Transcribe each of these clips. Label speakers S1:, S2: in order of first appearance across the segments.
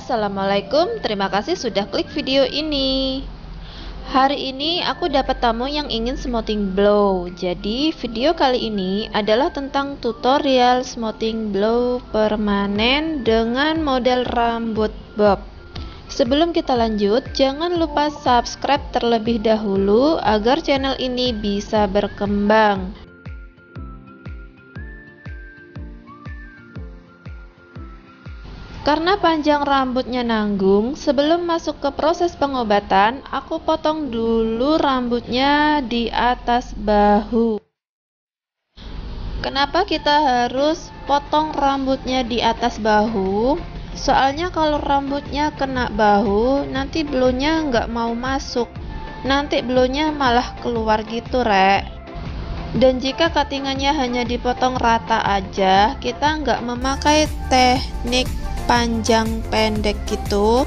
S1: Assalamualaikum, terima kasih sudah klik video ini. Hari ini aku dapat tamu yang ingin smoothing blow. Jadi video kali ini adalah tentang tutorial smoothing blow permanen dengan model rambut bob. Sebelum kita lanjut, jangan lupa subscribe terlebih dahulu agar channel ini bisa berkembang. Karena panjang rambutnya nanggung, sebelum masuk ke proses pengobatan, aku potong dulu rambutnya di atas bahu. Kenapa kita harus potong rambutnya di atas bahu? Soalnya kalau rambutnya kena bahu, nanti blownya nggak mau masuk. Nanti blownya malah keluar gitu, Rek. Dan jika cuttingannya hanya dipotong rata aja, kita nggak memakai teknik panjang pendek gitu,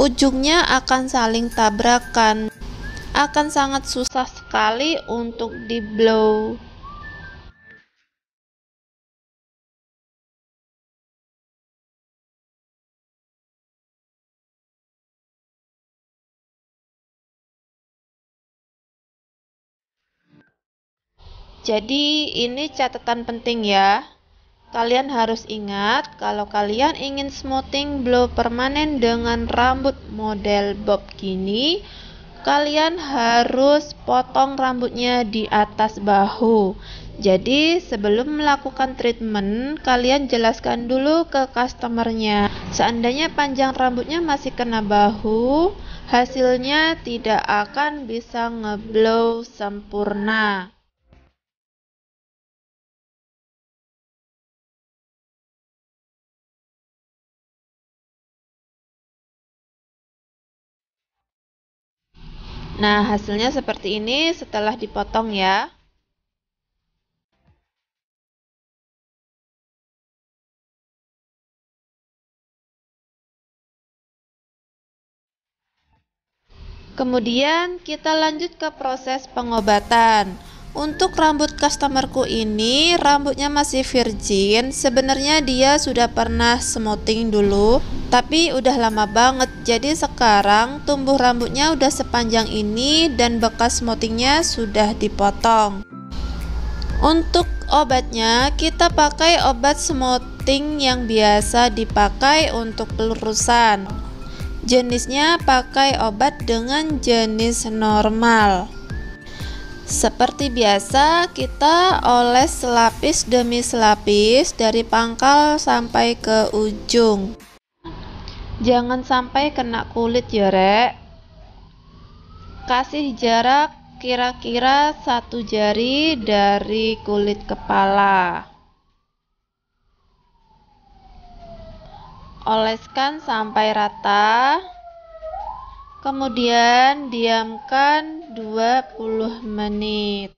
S1: ujungnya akan saling tabrakan, akan sangat susah sekali untuk di blow. Jadi ini catatan penting ya. Kalian harus ingat, kalau kalian ingin smoothing blow permanen dengan rambut model bob gini, kalian harus potong rambutnya di atas bahu. Jadi sebelum melakukan treatment, kalian jelaskan dulu ke customernya. Seandainya panjang rambutnya masih kena bahu, hasilnya tidak akan bisa ngeblow sempurna. Nah, hasilnya seperti ini setelah dipotong ya. Kemudian kita lanjut ke proses pengobatan. Untuk rambut customerku ini, rambutnya masih virgin. Sebenarnya dia sudah pernah smoothing dulu, tapi udah lama banget. Jadi sekarang tumbuh rambutnya udah sepanjang ini dan bekas smoothingnya sudah dipotong. Untuk obatnya, kita pakai obat smoothing yang biasa dipakai untuk pelurusan. Jenisnya pakai obat dengan jenis normal. Seperti biasa, kita oles selapis demi selapis dari pangkal sampai ke ujung. Jangan sampai kena kulit ya, Rek. Kasih jarak kira-kira 1 jari dari kulit kepala. Oleskan sampai rata. Kemudian diamkan 20 menit.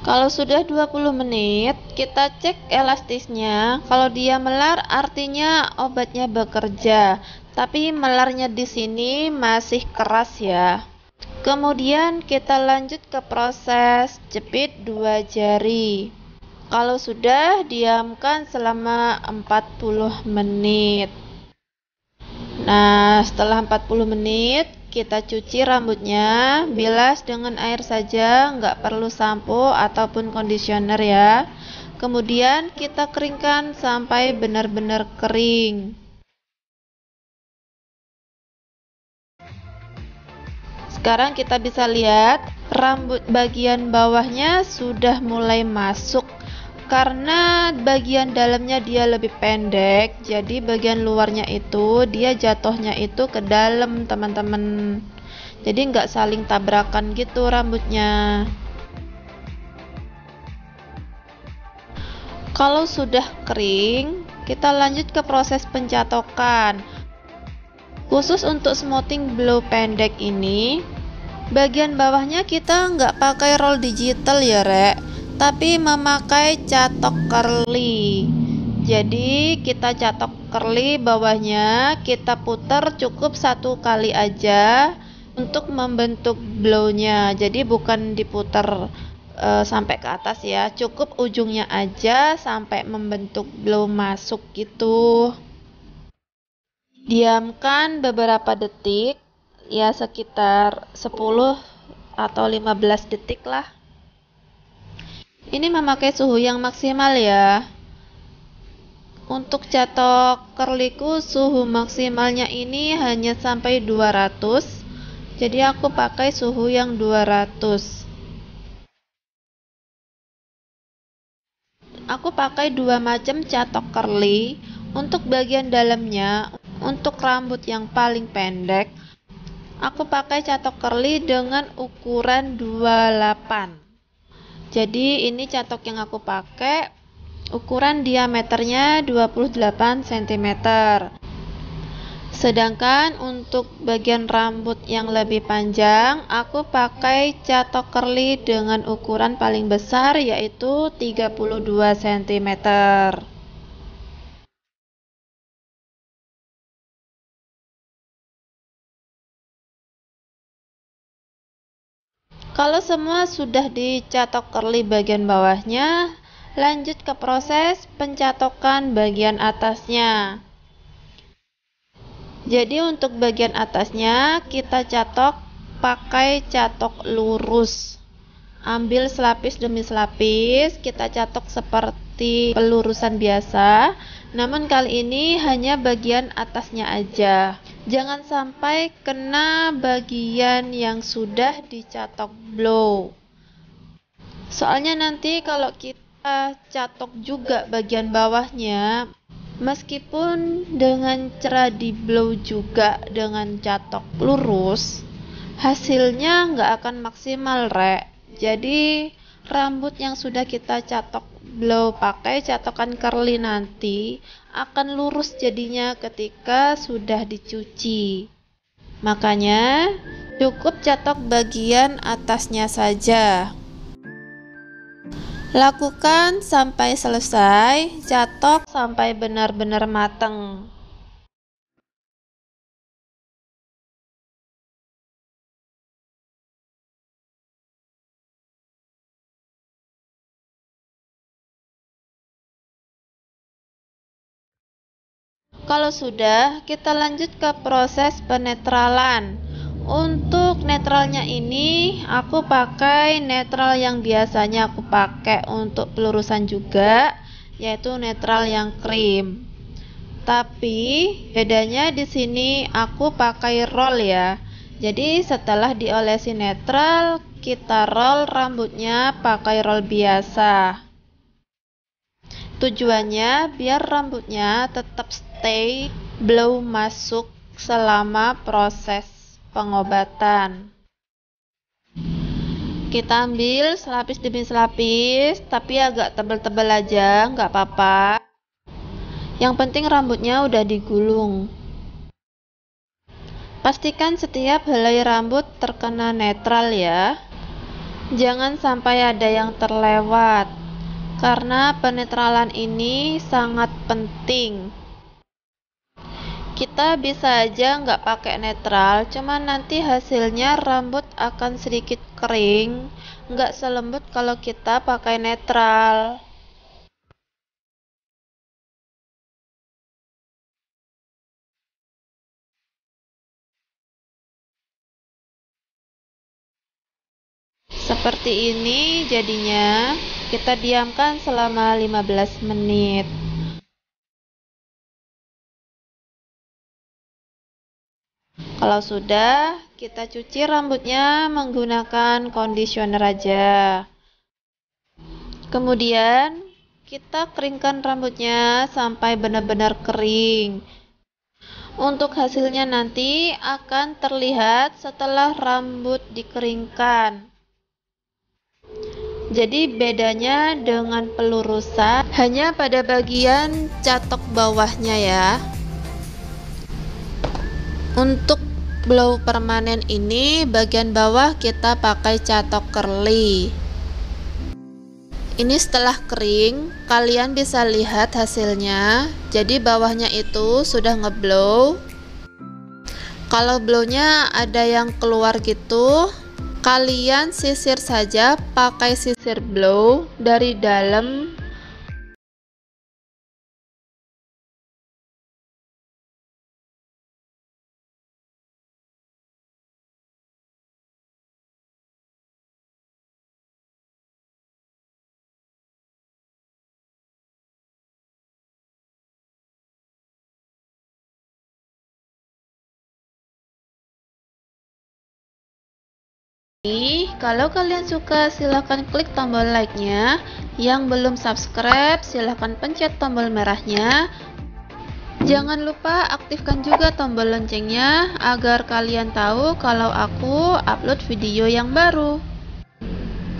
S1: Kalau sudah 20 menit, kita cek elastisnya. Kalau dia melar, artinya obatnya bekerja. Tapi melarnya di sini masih keras ya. Kemudian kita lanjut ke proses jepit 2 jari. Kalau sudah, diamkan selama 40 menit. Nah, setelah 40 menit, kita cuci rambutnya, bilas dengan air saja, nggak perlu sampo ataupun conditioner ya. Kemudian kita keringkan sampai benar-benar kering. Sekarang kita bisa lihat rambut bagian bawahnya sudah mulai masuk. Karena bagian dalamnya dia lebih pendek, jadi bagian luarnya itu dia jatuhnya itu ke dalam, teman-teman. Jadi nggak saling tabrakan gitu rambutnya. Kalau sudah kering, kita lanjut ke proses pencatokan. Khusus untuk smoothing blow pendek ini, bagian bawahnya kita nggak pakai roll digital ya, Rek, tapi memakai catok curly. Jadi kita catok curly bawahnya, kita putar cukup 1 kali aja untuk membentuk blownya. Jadi bukan diputar sampai ke atas ya, cukup ujungnya aja sampai membentuk blow masuk gitu. Diamkan beberapa detik, ya sekitar 10 atau 15 detik lah. Ini memakai suhu yang maksimal ya. Untuk catok curlyku suhu maksimalnya ini hanya sampai 200. Jadi aku pakai suhu yang 200. Aku pakai 2 macam catok curly. Untuk bagian dalamnya, untuk rambut yang paling pendek, aku pakai catok curly dengan ukuran 28. Jadi ini catok yang aku pakai, ukuran diameternya 28 cm. Sedangkan untuk bagian rambut yang lebih panjang, aku pakai catok curly dengan ukuran paling besar, yaitu 32 cm. Kalau semua sudah dicatok curly bagian bawahnya, lanjut ke proses pencatokan bagian atasnya. Jadi untuk bagian atasnya kita catok pakai catok lurus. Ambil selapis demi selapis, kita catok seperti pelurusan biasa. Namun kali ini hanya bagian atasnya aja. Jangan sampai kena bagian yang sudah dicatok blow. Soalnya nanti kalau kita catok juga bagian bawahnya, meskipun dengan cara di blow juga dengan catok lurus, hasilnya nggak akan maksimal, Rek. Jadi rambut yang sudah kita catok blow pakai catokan curly nanti akan lurus jadinya ketika sudah dicuci. Makanya cukup catok bagian atasnya saja. Lakukan sampai selesai, catok sampai benar-benar matang. Kalau sudah, kita lanjut ke proses penetralan. Untuk netralnya ini, aku pakai netral yang biasanya aku pakai untuk pelurusan juga, yaitu netral yang krim. Tapi bedanya di sini aku pakai roll ya. Jadi setelah diolesi netral, kita roll rambutnya pakai roll biasa. Tujuannya biar rambutnya tetap stay blow masuk selama proses pengobatan. Kita ambil selapis demi selapis, tapi agak tebal-tebal aja, nggak apa-apa. Yang penting rambutnya udah digulung. Pastikan setiap helai rambut terkena netral ya. Jangan sampai ada yang terlewat. Karena penetralan ini sangat penting. Kita bisa aja nggak pakai netral, cuman nanti hasilnya rambut akan sedikit kering, nggak selembut kalau kita pakai netral. Seperti ini jadinya, kita diamkan selama 15 menit. Kalau sudah, kita cuci rambutnya menggunakan conditioner aja. Kemudian, kita keringkan rambutnya sampai benar-benar kering. Untuk hasilnya nanti akan terlihat setelah rambut dikeringkan. Jadi bedanya dengan pelurusan hanya pada bagian catok bawahnya ya. Untuk blow permanen ini bagian bawah kita pakai catok curly. Ini setelah kering, kalian bisa lihat hasilnya. Jadi bawahnya itu sudah ngeblow. Kalau blownya ada yang keluar gitu, kalian sisir saja pakai sisir blow dari dalam. Kalau kalian suka silahkan klik tombol like-nya. Yang belum subscribe silahkan pencet tombol merahnya. Jangan lupa aktifkan juga tombol loncengnya agar kalian tahu kalau aku upload video yang baru.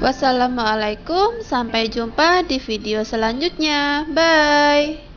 S1: Wassalamualaikum, sampai jumpa di video selanjutnya. Bye.